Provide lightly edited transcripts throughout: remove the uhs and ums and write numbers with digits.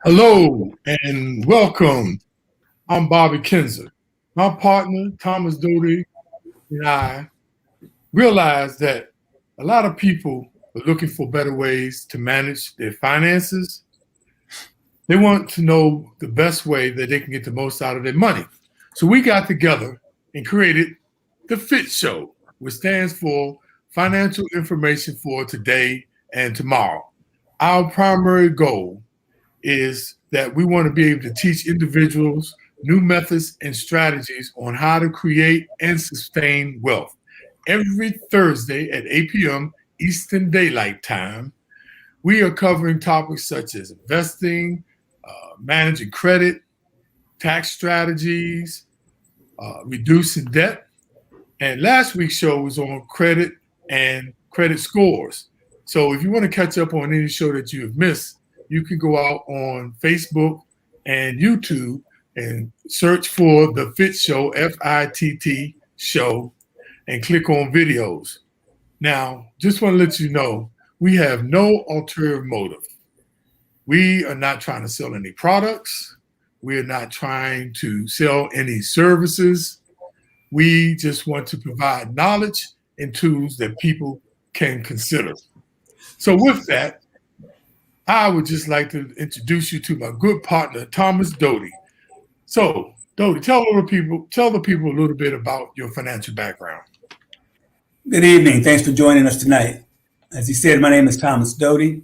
Hello and welcome. I'm Bobby Kinzer. My partner, Thomas Doty, and I realized that a lot of people are looking for better ways to manage their finances. They want to know the best way that they can get the most out of their money. So we got together and created the FITT Show, which stands for Financial Information for Today and Tomorrow. Our primary goal is that we want to be able to teach individuals new methods and strategies on how to create and sustain wealth. Every Thursday at 8 p.m. Eastern Daylight Time, we are covering topics such as investing, managing credit, tax strategies, reducing debt. And last week's show was on credit and credit scores. So if you want to catch up on any show that you have missed, you can go out on Facebook and YouTube and search for the FITT Show, FITT Show, and click on videos. Now, just want to let you know, we have no ulterior motive. We are not trying to sell any products. We are not trying to sell any services. We just want to provide knowledge and tools that people can consider. So with that, I would just like to introduce you to my good partner, Thomas Doty. So, Doty, tell the people a little bit about your financial background. Good evening. Thanks for joining us tonight. As you said, my name is Thomas Doty.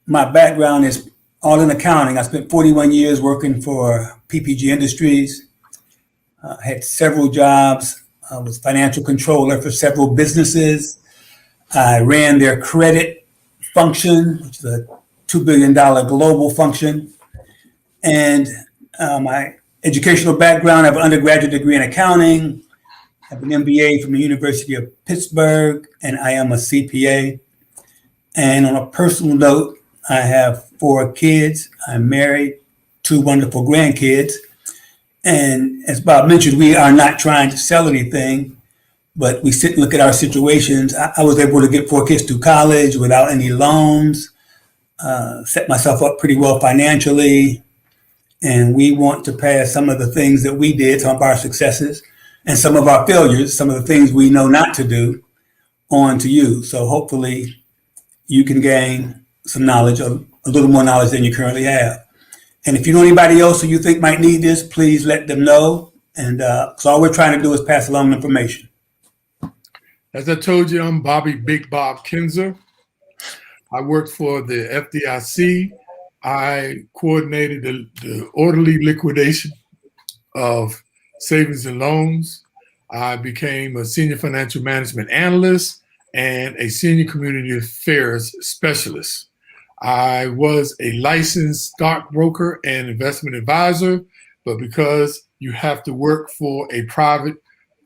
My background is all in accounting. I spent 41 years working for PPG Industries. Had several jobs. I was financial controller for several businesses. I ran their credit function, which is a $2 billion global function. And my educational background, I have an undergraduate degree in accounting. I have an MBA from the University of Pittsburgh, and I am a CPA. And on a personal note, I have 4 kids. I'm married, 2 wonderful grandkids. And as Bob mentioned, we are not trying to sell anything, but we sit and look at our situations. I was able to get 4 kids through college without any loans, set myself up pretty well financially. And we want to pass some of the things that we did, some of our successes, and some of our failures, some of the things we know not to do, on to you. So hopefully you can gain some knowledge, a little more knowledge than you currently have. And if you know anybody else who you think might need this, please let them know. And so all we're trying to do is pass along information. As I told you, I'm Bobby Big Bob Kinzer. I worked for the FDIC. I coordinated the orderly liquidation of savings and loans. I became a senior financial management analyst and a senior community affairs specialist. I was a licensed stockbroker and investment advisor, but because you have to work for a private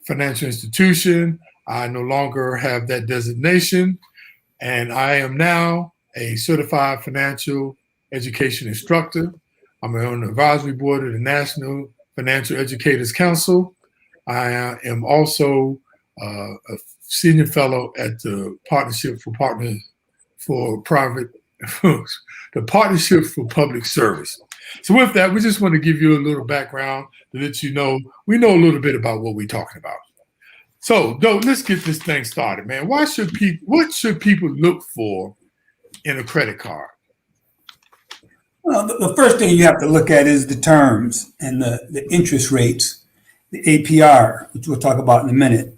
financial institution, I no longer have that designation, and I am now a certified financial education instructor. I'm on the advisory board of the National Financial Educators Council. I am also a senior fellow at the Partnership for Private, the Partnership for Public Service. So with that, we just want to give you a little background to let you know we know a little bit about what we're talking about. So, let's get this thing started, man. What should people look for in a credit card? Well, the first thing you have to look at is the terms and the interest rates, the APR, which we'll talk about in a minute.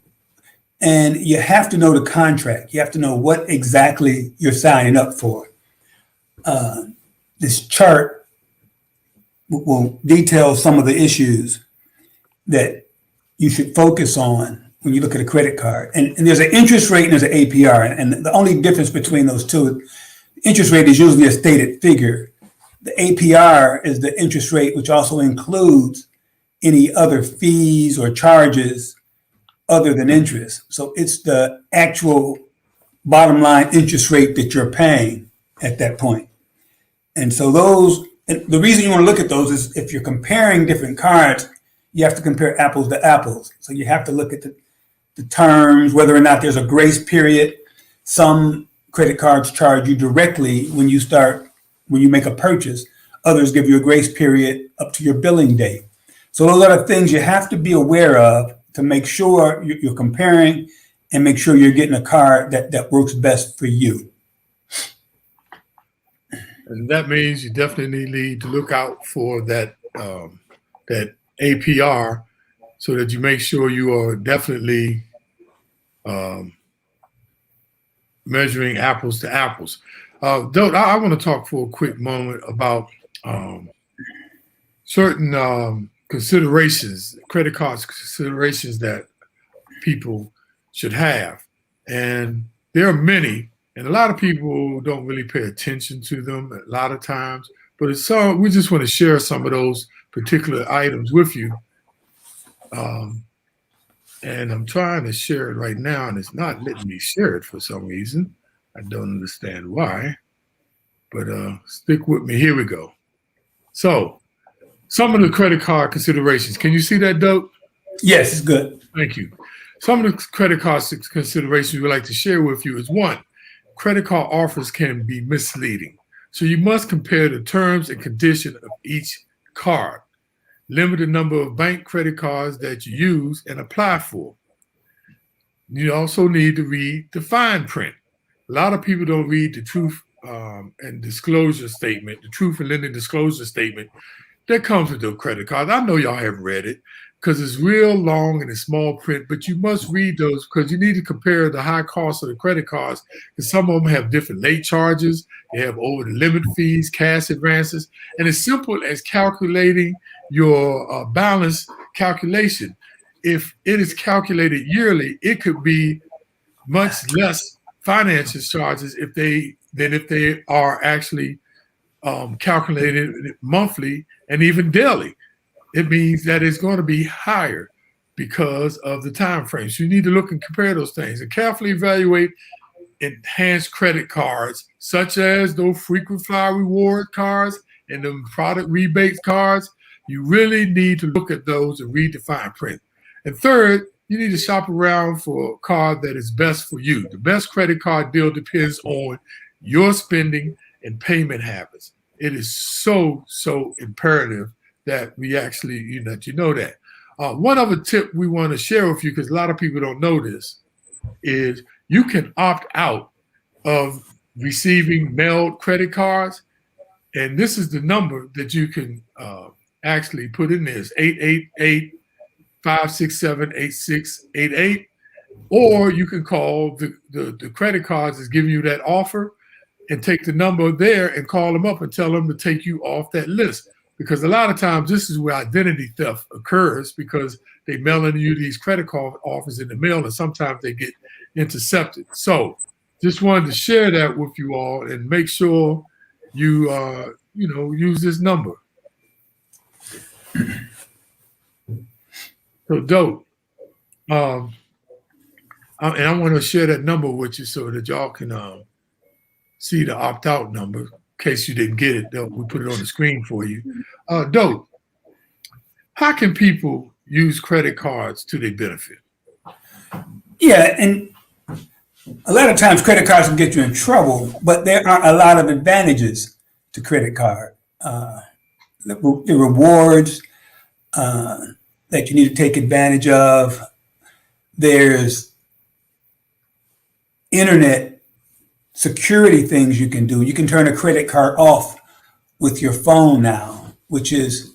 And you have to know the contract. You have to know what exactly you're signing up for. This chart will detail some of the issues that you should focus on when you look at a credit card. And there's an interest rate and there's an APR. And the only difference between those two, interest rate is usually a stated figure. The APR is the interest rate, which also includes any other fees or charges other than interest. So it's the actual bottom line interest rate that you're paying at that point. And so the reason you want to look at those is if you're comparing different cards, you have to compare apples to apples. So you have to look at the terms, whether or not there's a grace period. Some credit cards charge you directly when you make a purchase. Others give you a grace period up to your billing date. So those are the things you have to be aware of to make sure you're comparing and make sure you're getting a card that works best for you. And that means you definitely need to look out for that that APR, so that you make sure you are definitely measuring apples to apples. Dote, I want to talk for a quick moment about certain considerations, credit cards considerations that people should have. And there are many, and a lot of people don't really pay attention to them a lot of times, but we just want to share some of those particular items with you. And I'm trying to share it right now, and it's not letting me share it for some reason. I don't understand why, but stick with me. Here we go. So, some of the credit card considerations. Can you see that, Dope? Yes, it's good. Thank you. Some of the credit card considerations we'd like to share with you is one, credit card offers can be misleading. So you must compare the terms and conditions of each card. Limit the number of bank credit cards that you use and apply for. You also need to read the fine print. A lot of people don't read the truth and disclosure statement, the truth and lending disclosure statement that comes with the credit cards. I know y'all have read it because it's real long and it's small print, but you must read those because you need to compare the high cost of the credit cards, because some of them have different late charges, they have over the limit fees, cash advances, and as simple as calculating your balance calculation. If it is calculated yearly, it could be much less financial charges than if they are actually calculated monthly and even daily. It means that it's going to be higher because of the time frame. So you need to look and compare those things and carefully evaluate enhanced credit cards, such as those frequent flyer reward cards and the product rebates cards. You really need to look at those and read the fine print. And third, you need to shop around for a card that is best for you. The best credit card deal depends on your spending and payment habits. It is so imperative that we actually, you know that. One other tip we want to share with you, because a lot of people don't know this, is you can opt out of receiving mailed credit cards. And this is the number that you can actually put in there. It's 888-567-8688. Or you can call the credit cards that's giving you that offer and take the number there and call them up and tell them to take you off that list. Because a lot of times this is where identity theft occurs, because they mail in you these credit card offers in the mail and sometimes they get intercepted. So just wanted to share that with you all and make sure you use this number. So Dope. And I want to share that number with you so that y'all can see the opt-out number. In case you didn't get it, we put it on the screen for you. Dope. How can people use credit cards to their benefit? Yeah, and a lot of times credit cards can get you in trouble, but there are a lot of advantages to credit card. The rewards that you need to take advantage of. There's internet security things you can do. You can turn a credit card off with your phone now, which is,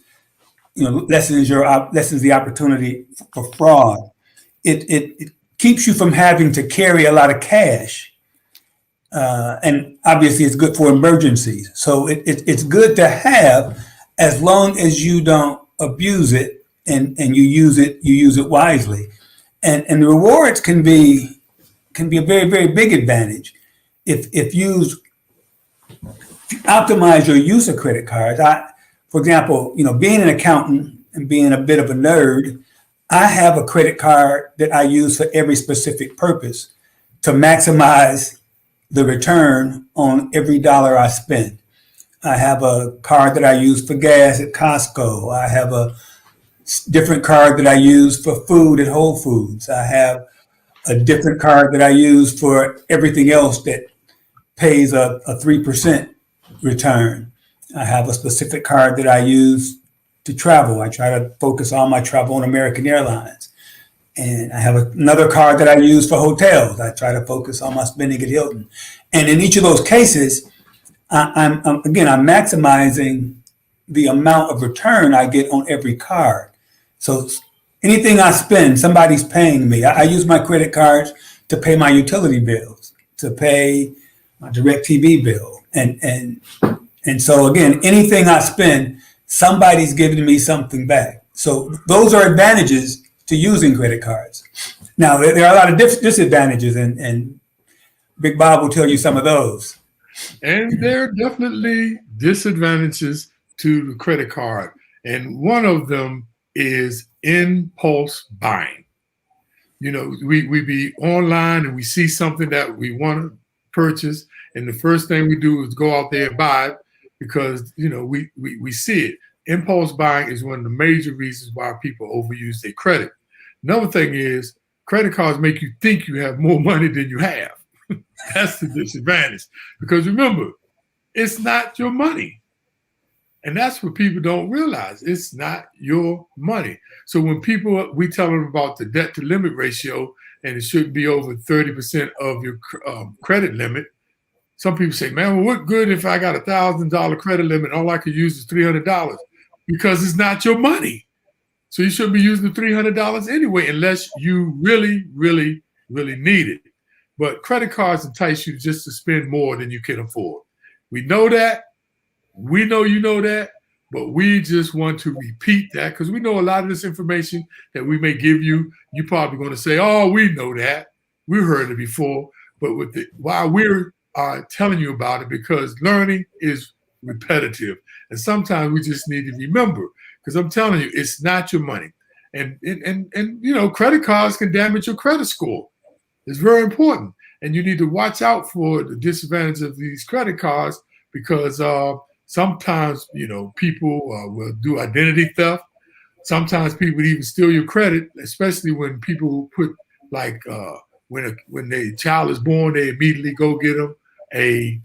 lessens the opportunity for fraud. It keeps you from having to carry a lot of cash, and obviously it's good for emergencies. So it's good to have, as long as you don't abuse it and you use it wisely. And the rewards can be a very, very big advantage if you optimize your use of credit cards. For example, being an accountant and being a bit of a nerd, I have a credit card that I use for every specific purpose to maximize the return on every dollar I spend. I have a card that I use for gas at Costco. I have a different card that I use for food at Whole Foods. I have a different card that I use for everything else that pays a 3% return. I have a specific card that I use to travel. I try to focus all my travel on American Airlines. And I have another card that I use for hotels. I try to focus on my spending at Hilton. And in each of those cases, I'm maximizing the amount of return I get on every card. So anything I spend, somebody's paying me. I use my credit cards to pay my utility bills, to pay my DirecTV bill. And so again, anything I spend, somebody's giving me something back. So those are advantages to using credit cards. Now, there are a lot of disadvantages, and Big Bob will tell you some of those. And there are definitely disadvantages to the credit card. And one of them is impulse buying. You know, we be online and we see something that we want to purchase. And the first thing we do is go out there and buy it because, you know, we see it. Impulse buying is one of the major reasons why people overuse their credit. Another thing is credit cards make you think you have more money than you have. That's the disadvantage. Because remember, it's not your money. And that's what people don't realize. It's not your money. So when we tell them about the debt to limit ratio, and it shouldn't be over 30% of your credit limit, some people say, man, well, what good if I got $1,000 credit limit, all I can use is $300? Because it's not your money. So you shouldn't be using the $300 anyway, unless you really, really, really need it. But credit cards entice you just to spend more than you can afford. We know that. We know you know that. But we just want to repeat that because we know a lot of this information that we may give you, you're probably going to say, oh, we know that. We heard it before. But why we're telling you about it, because learning is repetitive. And sometimes we just need to remember, because I'm telling you, it's not your money. And you know, credit cards can damage your credit score. It's very important. And you need to watch out for the disadvantage of these credit cards because sometimes, you know, people will do identity theft. Sometimes people even steal your credit, especially when people put like when their child is born, they immediately go get them a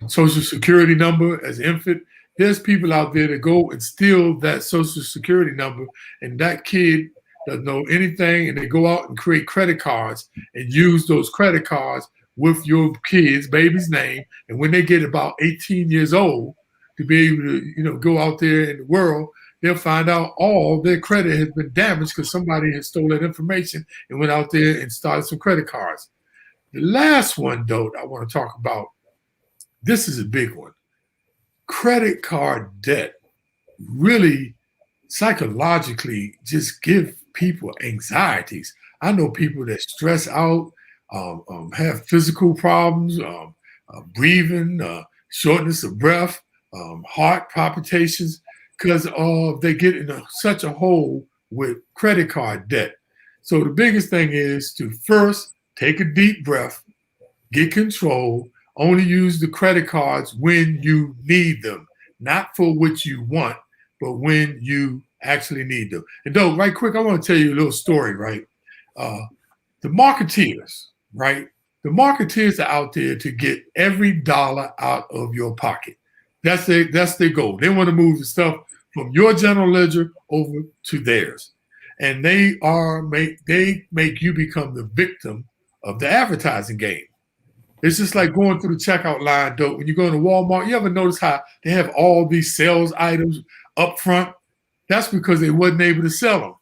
social security number as an infant. There's people out there that go and steal that social security number, and that kid doesn't know anything, and they go out and create credit cards and use those credit cards with your kid's baby's name. And when they get about 18 years old to be able to, you know, go out there in the world, they'll find out all their credit has been damaged because somebody has stolen that information and went out there and started some credit cards. The last one, though, I want to talk about, this is a big one. Credit card debt really psychologically just give people anxieties. I know people that stress out, have physical problems, breathing, shortness of breath, heart palpitations, because they get in such a hole with credit card debt. So the biggest thing is to first take a deep breath, get control, only use the credit cards when you need them, not for what you want, but when you actually need them. And though, right quick, I want to tell you a little story, right? The marketeers, right? The marketeers are out there to get every dollar out of your pocket. That's their goal. They want to move the stuff from your general ledger over to theirs. And they make you become the victim of the advertising game. It's just like going through the checkout line, though. When you go to Walmart, you ever notice how they have all these sales items up front? That's because they wasn't able to sell them.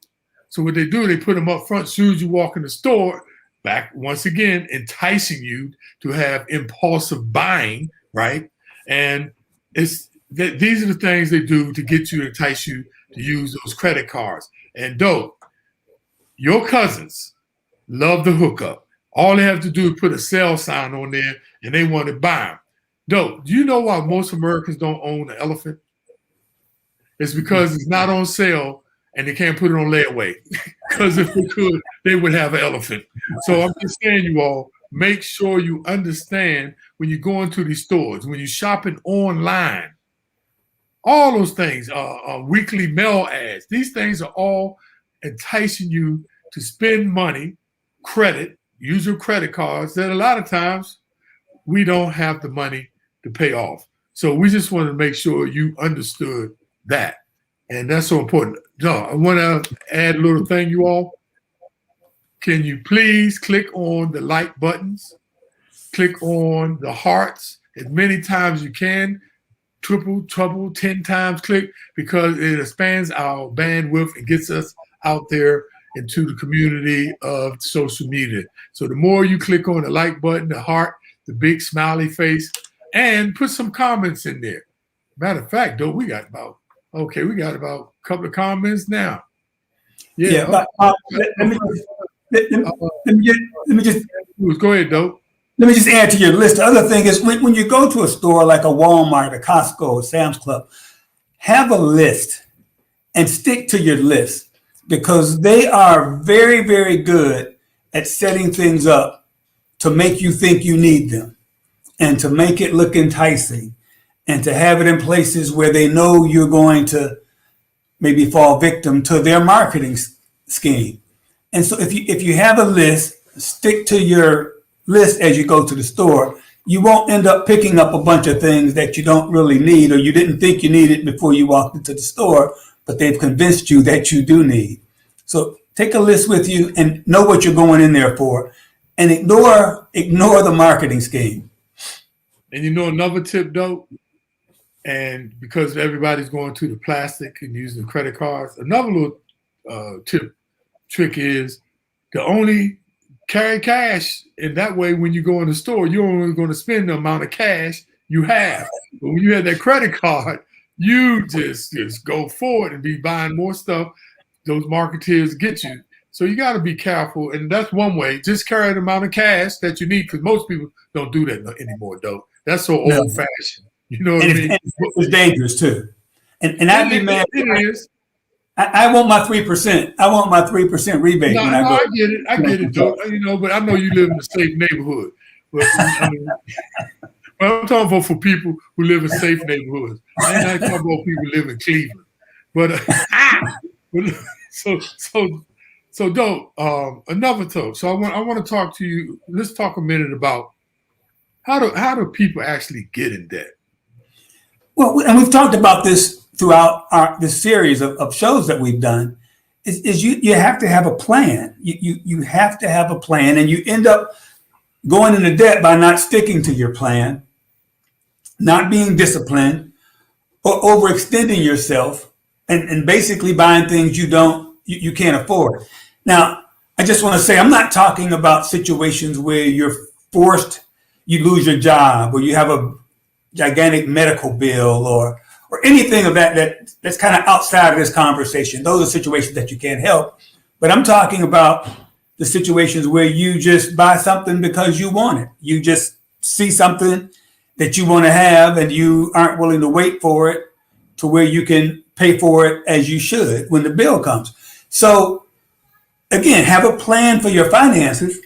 So what they do, they put them up front as soon as you walk in the store, back once again, enticing you to have impulsive buying, right? And these are the things they do to get you, entice you to use those credit cards. And though your cousins love the hookup, all they have to do is put a sale sign on there and they want to buy them. Though, do you know why most Americans don't own an elephant? It's because it's not on sale and they can't put it on layaway. Because if they could, they would have an elephant. So I'm just saying, you all, make sure you understand when you go into these stores, when you're shopping online, all those things, weekly mail ads, these things are all enticing you to spend money, credit, use your credit cards that a lot of times we don't have the money to pay off. So we just wanted to make sure you understood that. And that's so important. No, I want to add a little thing, you all. Can you please click on the like buttons? Click on the hearts as many times as you can. Triple, trouble, 10 times click, because it expands our bandwidth and gets us out there into the community of social media. So the more you click on the like button, the heart, the big smiley face, and put some comments in there. Matter of fact, though, we got about a couple of comments now. Yeah, but let me just go ahead, though. Let me just add to your list. The other thing is when you go to a store like a Walmart, a Costco, a Sam's Club, have a list and stick to your list, because they are very, very good at setting things up to make you think you need them and to make it look enticing and to have it in places where they know you're going to maybe fall victim to their marketing scheme. And so if you have a list, stick to your list as you go to the store. You won't end up picking up a bunch of things that you don't really need, or you didn't think you needed before you walked into the store, but they've convinced you that you do need. So take a list with you and know what you're going in there for, and ignore the marketing scheme. And another tip, though, and because everybody's going to the plastic and using credit cards, another little trick is to only carry cash. And that way, when you go in the store, you're only going to spend the amount of cash you have. But when you have that credit card, you just go forward and be buying more stuff those marketeers get you. So you got to be careful. And that's one way. Just carry the amount of cash that you need, because most people don't do that anymore, though. That's so old-fashioned. You know what I mean? It's dangerous, too. And I'd be mad. It is. I want my 3%. I want my 3% rebate. No, I get it. I get it, though. But I know you live in a safe neighborhood. But I'm talking for people who live in safe neighborhoods. I ain't talking about people who live in Cleveland. But so don't another thought. So I want to talk to you. Let's talk a minute about how do people actually get in debt? Well, and we've talked about this throughout this series of shows that we've done. Is you have to have a plan. You have to have a plan, and you end up going into debt by not sticking to your plan, not being disciplined, or overextending yourself, and basically buying things you can't afford. Now, I just want to say, I'm not talking about situations where you're forced, you lose your job, or you have a gigantic medical bill, or anything of that's kind of outside of this conversation. Those are situations that you can't help. But I'm talking about the situations where you just buy something because you want it. You just see something that you want to have, and you aren't willing to wait for it to where you can pay for it as you should when the bill comes. So again, have a plan for your finances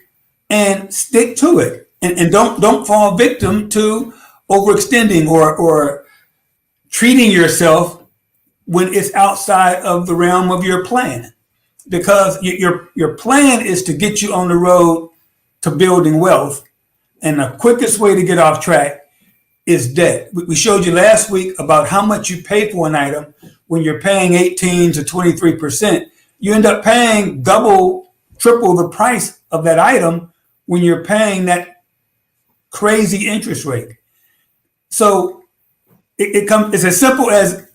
and stick to it, and don't fall victim to overextending or treating yourself when it's outside of the realm of your plan, because your plan is to get you on the road to building wealth, and the quickest way to get off track is debt. We showed you last week about how much you pay for an item. When you're paying 18 to 23%, you end up paying double, triple the price of that item when you're paying that crazy interest rate. So it's as simple as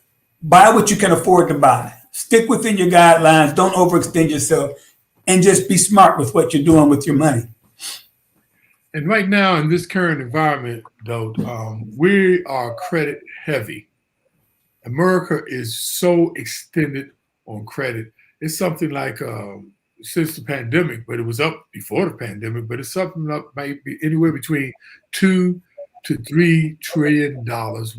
buy what you can afford to buy. Stick within your guidelines. Don't overextend yourself, and just be smart with what you're doing with your money. And right now in this current environment, though, we are credit heavy. America is so extended on credit. It's something like since the pandemic, but it was up before the pandemic, but it's something up maybe anywhere between $2 to $3 trillion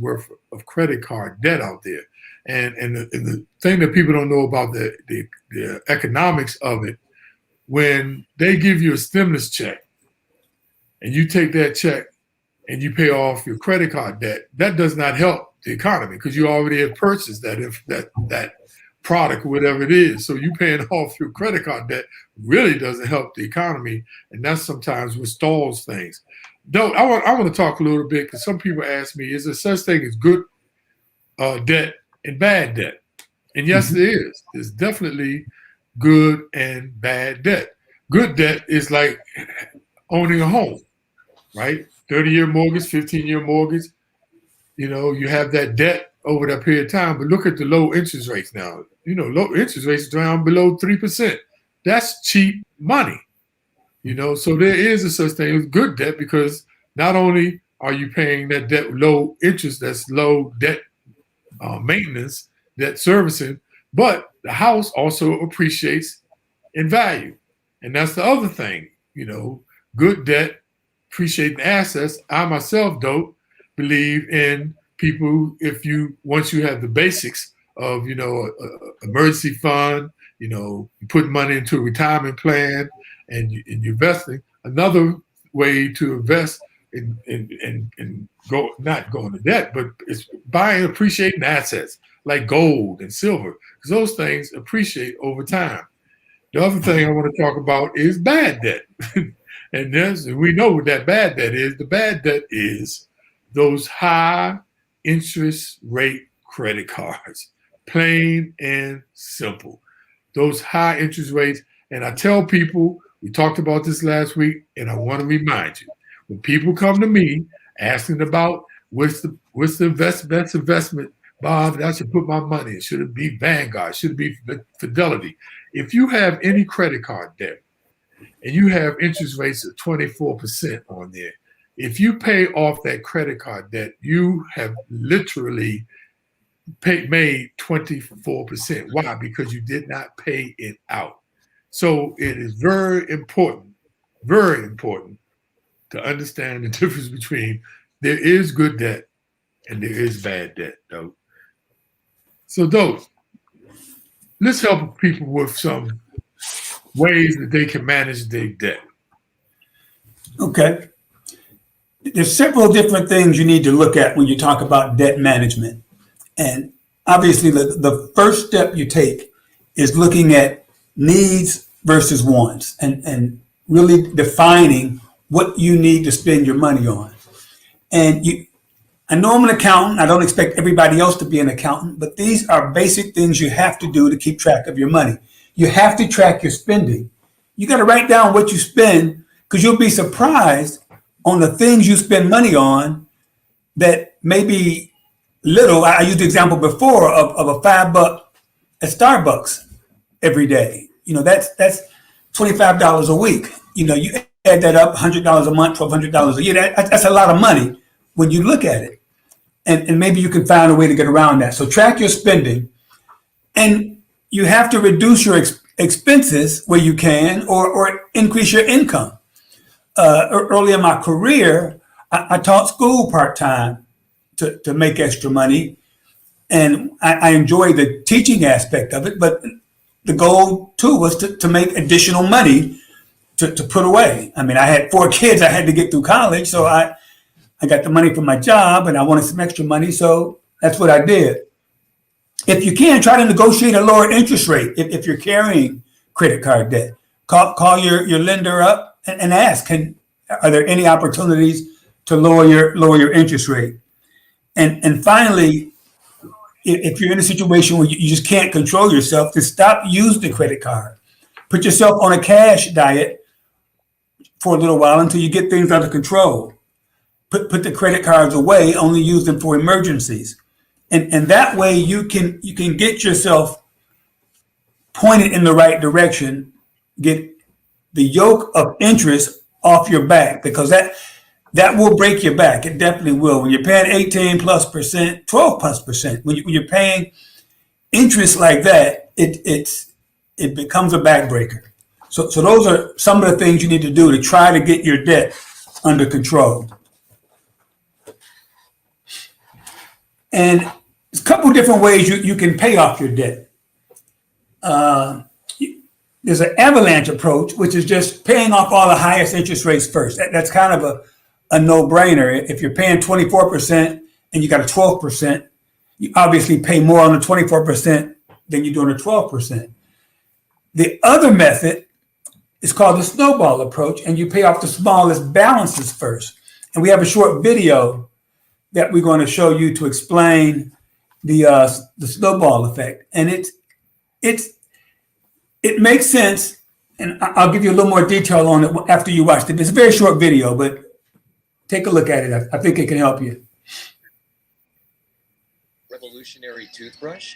worth of credit card debt out there. And the thing that people don't know about the economics of it, when they give you a stimulus check and you take that check and you pay off your credit card debt, that does not help the economy, because you already have purchased that product or whatever it is. So you paying off your credit card debt really doesn't help the economy, and that's sometimes what stalls things. Though I want to talk a little bit because some people ask me, is there such thing as good debt and bad debt? And yes, there is. There's definitely good and bad debt. Good debt is like owning a home, right? 30-year mortgage, 15-year mortgage. You have that debt over that period of time. But look at the low interest rates now. Low interest rates down below 3%. That's cheap money. So there is a such thing as good debt because not only are you paying that debt low interest, that's low debt maintenance, debt servicing, but the house also appreciates in value. And that's the other thing, good debt, appreciating assets. I myself don't believe in people once you have the basics of, emergency fund, you put money into a retirement plan and you're investing. Another way to invest and go not going to debt, but it's buying appreciating assets like gold and silver, because those things appreciate over time. The other thing I want to talk about is bad debt. And we know what that bad debt is. The bad debt is those high interest rate credit cards, plain and simple. Those high interest rates. And I tell people, we talked about this last week, and I want to remind you, when people come to me asking about what's the best investment, Bob, I should put my money in. Should it be Vanguard? Should it be Fidelity? If you have any credit card debt and you have interest rates of 24% on there, if you pay off that credit card debt, you have literally made 24%. Why? Because you did not pay it out. So it is very important to understand the difference between there is good debt and there is bad debt, though. So, let's help people with some ways that they can manage their debt. Okay. There's several different things you need to look at when you talk about debt management. And obviously, the first step you take is looking at needs versus wants and really defining what you need to spend your money on. And I know I'm an accountant. I don't expect everybody else to be an accountant, but these are basic things you have to do to keep track of your money. You have to track your spending. You got to write down what you spend, because you'll be surprised on the things you spend money on that may be little. I used the example before of a $5 at Starbucks every day. That's $25 a week. You add that up, $100 a month, $1,200 a year. That's a lot of money when you look at it. And maybe you can find a way to get around that. So track your spending, and you have to reduce your expenses where you can, or increase your income. Early in my career, I taught school part-time to make extra money, and I enjoy the teaching aspect of it, but the goal too was to make additional money to put away. I mean, I had 4 kids I had to get through college, so I got the money from my job and I wanted some extra money, so that's what I did. If you can, try to negotiate a lower interest rate if you're carrying credit card debt. Call your lender up and ask, are there any opportunities to lower your interest rate? And finally, if you're in a situation where you just can't control yourself, to stop using the credit card. Put yourself on a cash diet for a little while until you get things under control. Put the credit cards away, only use them for emergencies. And that way you can get yourself pointed in the right direction, get the yoke of interest off your back, because that will break your back. It definitely will. When you're paying 18+%, 12+%, when you're paying interest like that, it becomes a backbreaker. So those are some of the things you need to do to try to get your debt under control. And there's a couple different ways you can pay off your debt. There's an avalanche approach, which is just paying off all the highest interest rates first. That's kind of a no-brainer. If you're paying 24% and you got a 12%, you obviously pay more on the 24% than you do on the 12%. The other method is called the snowball approach, and you pay off the smallest balances first. and we have a short video that we're going to show you to explain the snowball effect. And it makes sense, and I'll give you a little more detail on it after you watch it. It's a very short video, but take a look at it. I think it can help you. Revolutionary toothbrush.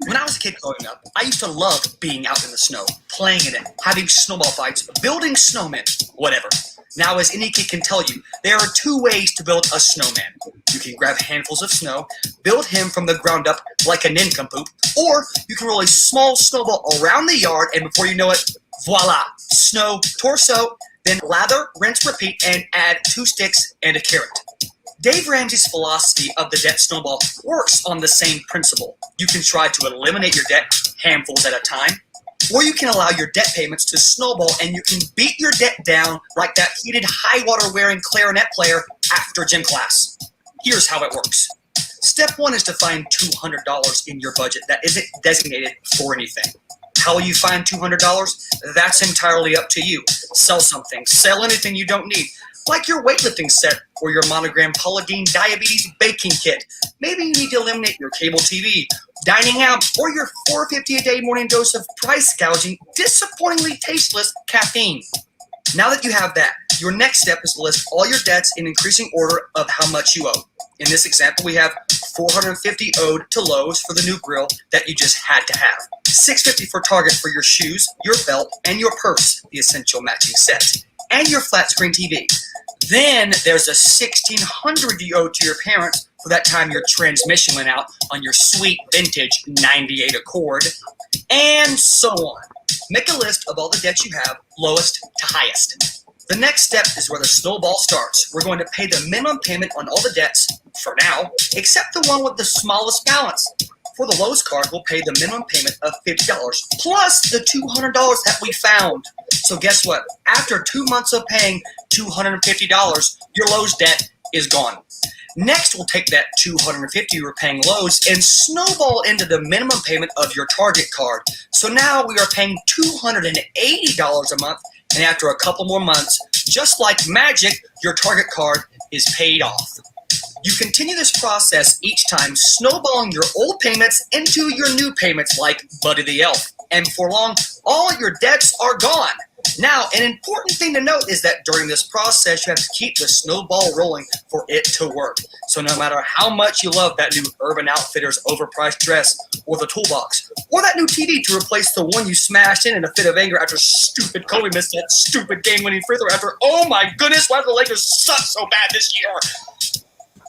When I was a kid growing up, I used to love being out in the snow, playing in it, having snowball fights, building snowmen, whatever. Now, as any kid can tell you, there are two ways to build a snowman. You can grab handfuls of snow, build him from the ground up like a nincompoop, or you can roll a small snowball around the yard, and before you know it, voila, snow torso, then lather, rinse, repeat, and add 2 sticks and a carrot. Dave Ramsey's philosophy of the debt snowball works on the same principle. You can try to eliminate your debt handfuls at a time, or you can allow your debt payments to snowball and you can beat your debt down like that heated high water wearing clarinet player after gym class. Here's how it works. Step 1 is to find $200 in your budget that isn't designated for anything. How will you find $200? That's entirely up to you. Sell something, sell anything you don't need, like your weightlifting set or your Monogram Polydine diabetes baking kit. Maybe you need to eliminate your cable TV, dining out, or your $4.50 a day morning dose of price gouging, disappointingly tasteless caffeine. Now that you have that, your next step is to list all your debts in increasing order of how much you owe. In this example, we have $450 owed to Lowe's for the new grill that you just had to have, $650 for Target for your shoes, your belt, and your purse, the essential matching set, and your flat screen TV. Then there's a $1,600 you owe to your parents for that time your transmission went out on your sweet vintage 98 Accord, and so on. Make a list of all the debts you have, lowest to highest. The next step is where the snowball starts. We're going to pay the minimum payment on all the debts, for now, except the one with the smallest balance. For the Lowe's card, we'll pay the minimum payment of $50, plus the $200 that we found. So guess what? After 2 months of paying $250, your Lowe's debt is gone. Next, we'll take that $250 you were paying Lowe's and snowball into the minimum payment of your Target card. So now we are paying $280 a month, and after a couple more months, just like magic, your Target card is paid off. You continue this process each time, snowballing your old payments into your new payments like Buddy the Elf. And before long, all your debts are gone. Now, an important thing to note is that during this process, you have to keep the snowball rolling for it to work. So no matter how much you love that new Urban Outfitters overpriced dress, or the toolbox, or that new TV to replace the one you smashed in a fit of anger after stupid Kobe missed that stupid game-winning free throw after, oh my goodness, why do the Lakers suck so bad this year?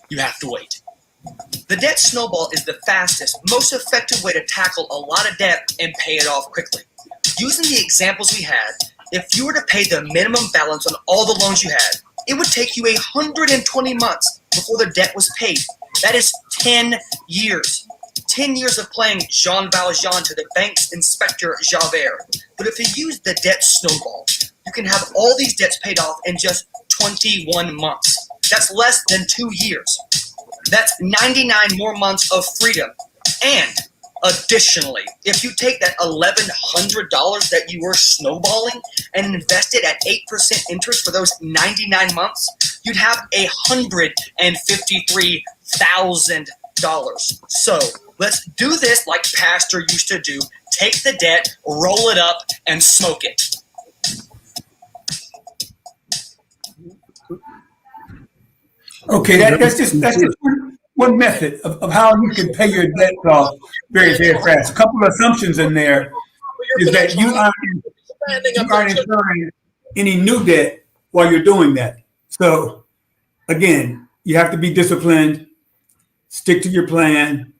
You have to wait. The debt snowball is the fastest, most effective way to tackle a lot of debt and pay it off quickly. Using the examples we had, if you were to pay the minimum balance on all the loans you had, it would take you 120 months before the debt was paid. That is 10 years. 10 years of playing Jean Valjean to the bank's Inspector Javert. But if you use the debt snowball, you can have all these debts paid off in just 21 months. That's less than 2 years. That's 99 more months of freedom. And additionally, if you take that $1,100 that you were snowballing and invest it at 8% interest for those 99 months, you'd have $153,000. So let's do this like Pastor used to do. Take the debt, roll it up, and smoke it. Okay, that's just one method of how you can pay your debt off very, very fast. A couple of assumptions in there is that you aren't incurring any new debt while you're doing that. So, again, you have to be disciplined, stick to your plan,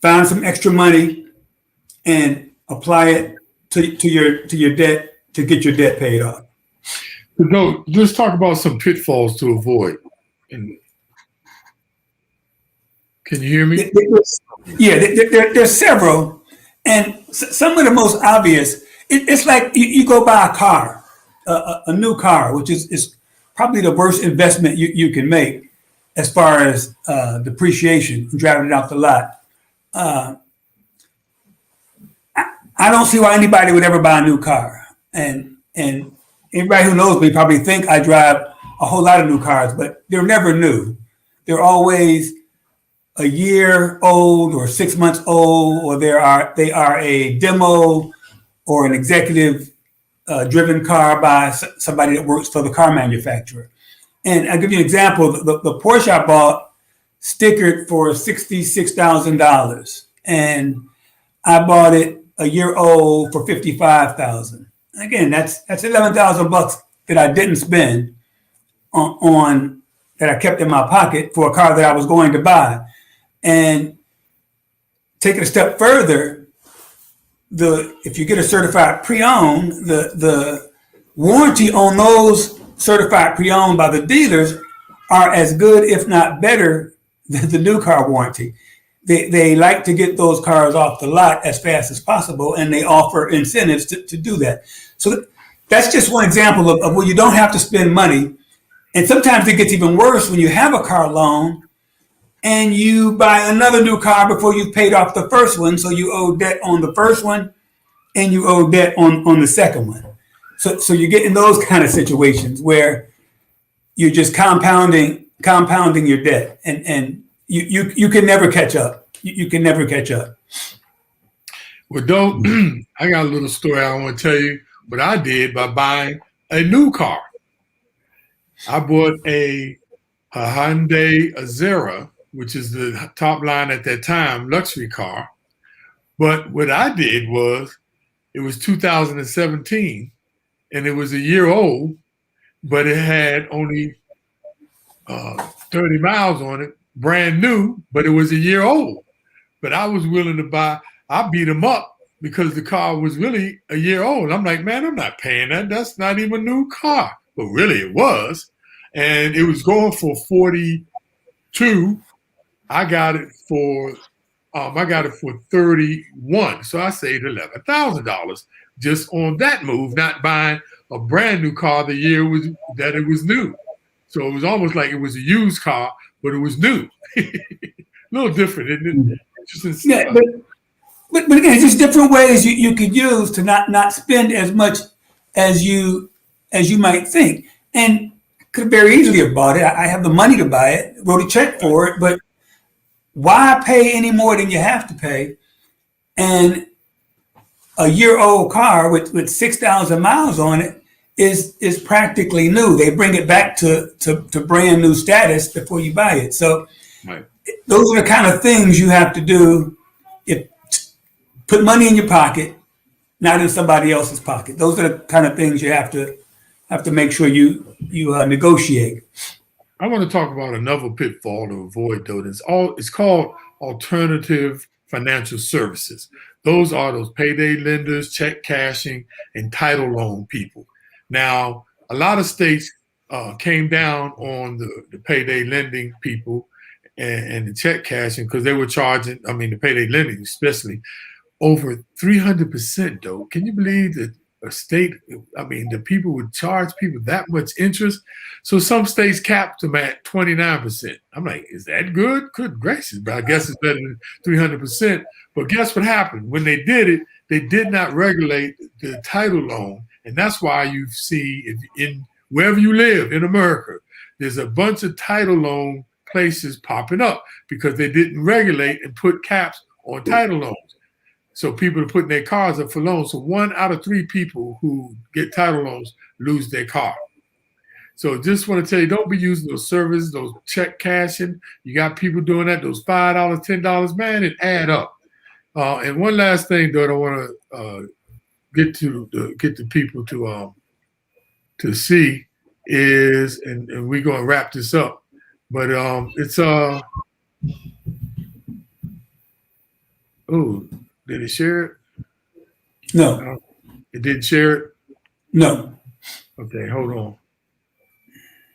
find some extra money, and apply it to your debt to get your debt paid off. No, let's talk about some pitfalls to avoid. Can you hear me? Yeah, there's several, and some of the most obvious. It's like you go buy a car, a new car, which is probably the worst investment you can make as far as depreciation and driving it off the lot. I don't see why anybody would ever buy a new car, and and anybody who knows me probably think I drive a whole lot of new cars, but they're never new. They're always a year old or 6 months old, or they are a demo or an executive driven car by somebody that works for the car manufacturer. And I'll give you an example. The Porsche I bought stickered for $66,000, and I bought it a year old for $55,000. Again, that's $11,000 that I didn't spend on that I kept in my pocket for a car that I was going to buy. And take it a step further, if you get a certified pre-owned, the warranty on those certified pre-owned by the dealers are as good, if not better, than the new car warranty. They like to get those cars off the lot as fast as possible, and they offer incentives to do that. So that's just one example of where you don't have to spend money. And sometimes it gets even worse when you have a car loan and you buy another new car before you've paid off the first one. So you owe debt on the first one and you owe debt on the second one. So you get in those kind of situations where you're just compounding your debt, and you can never catch up. You can never catch up. Well, don't I got a little story I want to tell you what I did by buying a new car. I bought a Hyundai Azera, which is the top line at that time luxury car. But what I did was, it was 2017, and it was a year old, but it had only 30 miles on it, brand new, but it was a year old. But I was willing to buy. I beat them up because the car was really a year old. I'm like, man, I'm not paying that. That's not even a new car. But really it was. And it was going for 42. I got it for 31. So I saved $11,000 just on that move, not buying a brand new car the year that it was new. So it was almost like it was a used car, but it was new. A little different, isn't it? Yeah, but again, it's just different ways you could use to not spend as much as you might think. And could very easily have bought it. I have the money to buy it, wrote a check for it, but why pay any more than you have to pay? And a year-old car with 6,000 miles on it is practically new. They bring it back to brand new status before you buy it. So right. Those are the kind of things you have to do. Put money in your pocket, not in somebody else's pocket. Those are the kind of things you have to make sure you negotiate. I want to talk about another pitfall to avoid, though. It's called alternative financial services. Those are those payday lenders, check cashing, and title loan people. Now, a lot of states came down on the payday lending people and the check cashing because they were charging, the payday lending especially, over 300%, though. Can you believe that a state, the people would charge people that much interest? So some states capped them at 29%. I'm like, is that good? Good gracious, but I guess it's better than 300%. But guess what happened? When they did it, they did not regulate the title loan. And that's why you see in wherever you live in America, there's a bunch of title loan places popping up because they didn't regulate and put caps on title loans. So people are putting their cars up for loans. So 1 out of 3 people who get title loans lose their car. So just want to tell you, don't be using those services, those check cashing. You got people doing that, those $5, $10, man, it add up. And one last thing, though, I want to get the people to see is, and we're going to wrap this up, but it's did it share it? No. It didn't share it? No. Okay, hold on.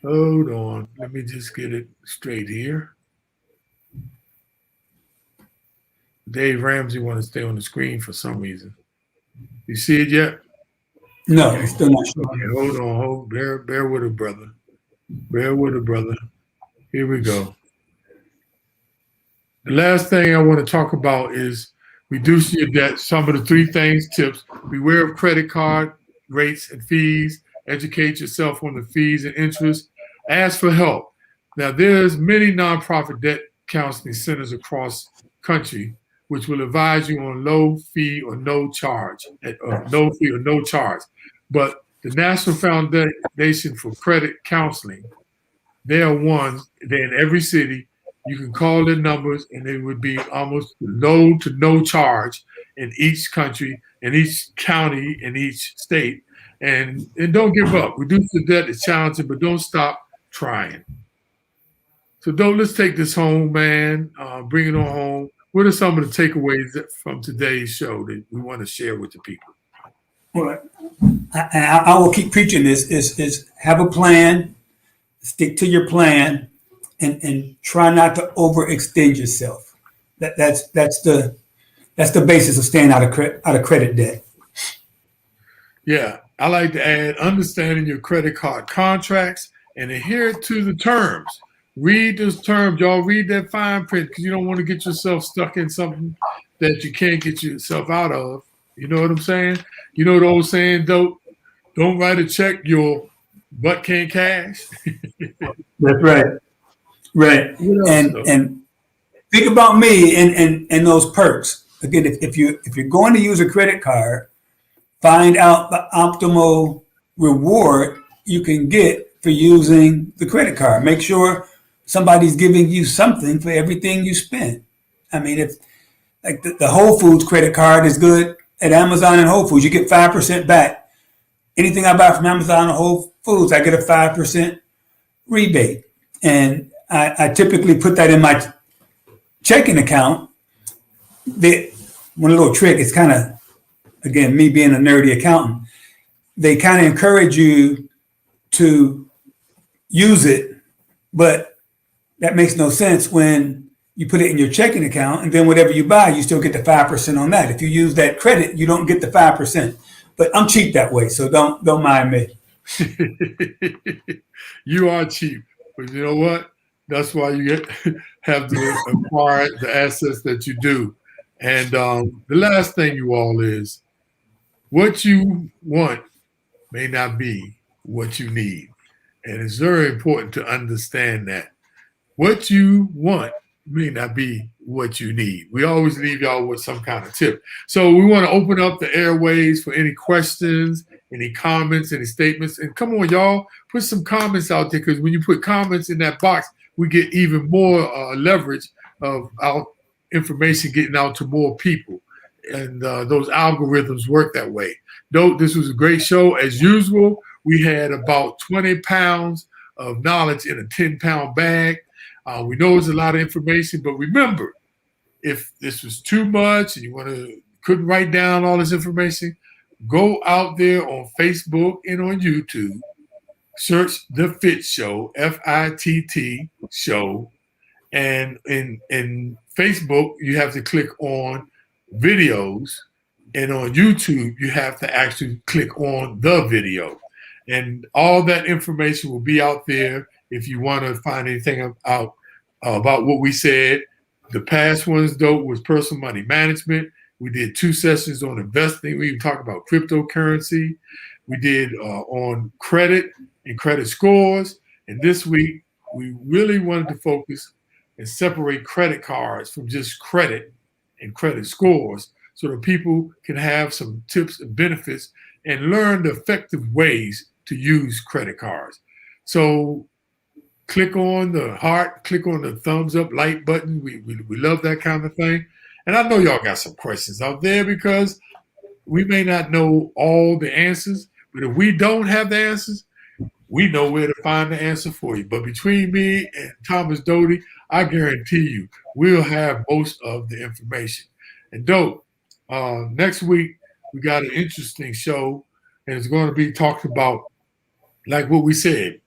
Hold on. Let me just get it straight here. Dave Ramsey want to stay on the screen for some reason. You see it yet? No, it's still not sure. Okay, hold on. Bear with it, brother. Bear with it, brother. Here we go. The last thing I want to talk about is reducing your debt. Some of the 3 things, tips. Beware of credit card rates and fees. Educate yourself on the fees and interest. Ask for help. Now, there's many nonprofit debt counseling centers across country which will advise you on low fee or no charge, no fee or no charge. But the National Foundation for Credit Counseling, they are ones, they're in every city. You can call their numbers and it would be almost low to no charge in each country, in each county, in each state. And don't give up. Reduce the debt is challenging, but don't stop trying. So let's take this home, man. Bring it on home. What are some of the takeaways from today's show that we want to share with the people? Well, I will keep preaching this: is have a plan, stick to your plan, and try not to overextend yourself. That's the basis of staying out of credit debt. Yeah, I like to add understanding your credit card contracts and adhere to the terms. Read those terms, y'all. Read that fine print because you don't want to get yourself stuck in something that you can't get yourself out of. You know what I'm saying? You know the old saying, don't write a check your butt can't cash. That's right. Right. And think about me and those perks. Again, if you're going to use a credit card, find out the optimal reward you can get for using the credit card. Make sure somebody's giving you something for everything you spend. I mean, if like the Whole Foods credit card is good at Amazon and Whole Foods, you get 5% back. Anything I buy from Amazon or Whole Foods, I get a 5% rebate. And I typically put that in my checking account. One little trick, it's kind of, again, me being a nerdy accountant, they kind of encourage you to use it, but that makes no sense when you put it in your checking account and then whatever you buy, you still get the 5% on that. If you use that credit, you don't get the 5%. But I'm cheap that way, so don't mind me. You are cheap, but you know what? That's why you have to acquire the assets that you do. And the last thing, you all, is what you want may not be what you need. And it's very important to understand that. What you want may not be what you need. We always leave y'all with some kind of tip. So we want to open up the airways for any questions, any comments, any statements. And come on, y'all, put some comments out there, because when you put comments in that box, we get even more leverage of our information getting out to more people. And those algorithms work that way. Though this was a great show, as usual, we had about 20 pounds of knowledge in a 10-pound bag. We know it's a lot of information, but remember, if this was too much and you couldn't write down all this information, go out there on Facebook and on YouTube, search the FITT Show, FITT Show, and in Facebook you have to click on videos, and on YouTube you have to actually click on the video, and all that information will be out there. If you want to find anything out about what we said, the past ones, though, was personal money management. We did 2 sessions on investing. We even talked about cryptocurrency. We did on credit and credit scores. And this week, we really wanted to focus and separate credit cards from just credit and credit scores, so that people can have some tips and benefits and learn the effective ways to use credit cards. So click on the heart, click on the thumbs up, like button. We love that kind of thing. And I know y'all got some questions out there, because we may not know all the answers, but if we don't have the answers, we know where to find the answer for you. But between me and Thomas Doty, I guarantee you we'll have most of the information. And Dote, next week we got an interesting show, and it's going to be talking about, like what we said,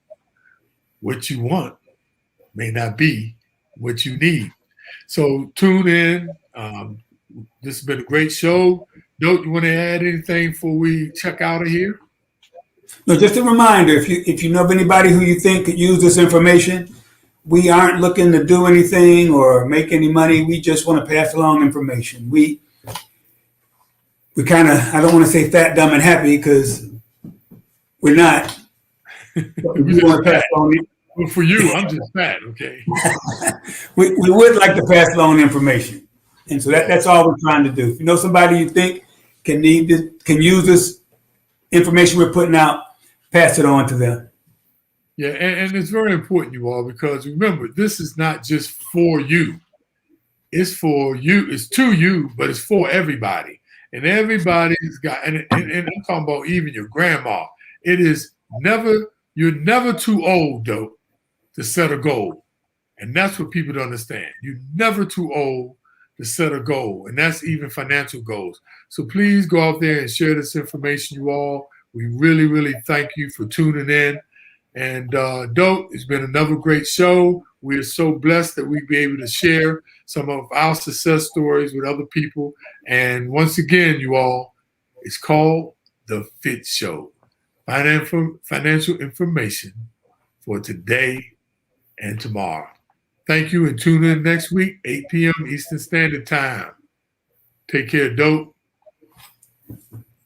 what you want may not be what you need. So tune in. This has been a great show. Dote, you want to add anything before we check out of here? No, just a reminder, if you know of anybody who you think could use this information, we aren't looking to do anything or make any money. We just want to pass along information. We kind of, I don't want to say fat, dumb, and happy, because We're not. We We just want to pass fat. along. Well, for you, I'm just fat, okay? We would like to pass along information, and so that's all we're trying to do. If you know somebody you think can use this information we're putting out, pass it on to them. Yeah, and it's very important, you all, because remember, this is not just for you. It's for you. It's to you, but it's for everybody. And everybody's got, and I'm talking about even your grandma. It is never, you're never too old, though, to set a goal. And that's what people don't understand. You're never too old to set a goal. And that's even financial goals. So please go out there and share this information, you all. We really, really thank you for tuning in. And Dope, it's been another great show. We are so blessed that we be able to share some of our success stories with other people. And once again, you all, it's called the FITT Show. Financial information for today and tomorrow. Thank you, and tune in next week, 8 p.m. Eastern Standard Time. Take care, Dope.